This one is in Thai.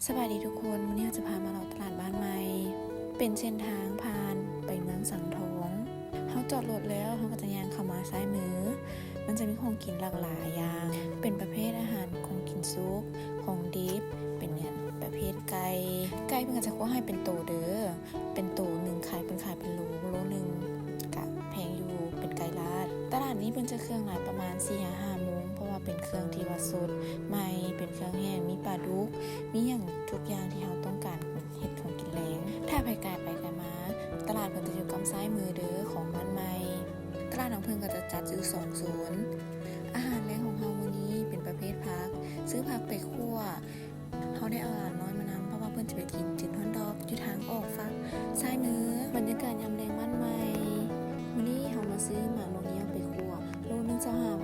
สวัสดีทุกคนวันนี้เราจะพามาเลาะตลาดบ้านใหม่เป็นเส้นทางผ่านไปเมืองสังทองเขาจอดรถแล้วเขาก็จะย่างเข้ามาซ้ายมือมันจะมีของกินหลากหลายอย่างเป็นประเภทอาหารของกินซุปของดิฟเป็นเนี่ยประเภทไก่เพิ่งจะคั่วให้เป็นโตเด้อเป็นโตหนึ่งขายเป็นโลหนึ่งกะแพงอยู่เป็นไก่ลาดตลาดนี้เพิ่นจะเครื่องหลายประมาณ 4-5 โมงเพราะว่าเป็นเครื่องที่ว่าสดใหม่เป็นเครื่องแห้งมีปลาดุกมีอย่างทุกอย่างที่เราต้องการเฮ็ดของกินแรงถ้าไปไกลมาตลาดเพิ่นจะอยู่กำซ้ายมือเด้อของบ้านใหม่ตลาดของเพิ่นก็จะจัดอยู่2 โซนอาหารแรงของเฮามื้อนี้เป็นประเภทผักซื้อผักไปคั่วเฮาได้เอาอาหารน้อยมานำเพราะว่าเพิ่นจะไปกินจินฮอนดอกอยู่ทางออกฝั่งซ้ายมือบรรยากาศยามแลงบ้านใหม่มื้อนี้เฮามาซื้อหมากนกเงี้ยวไปคั่วโลนึง25 บ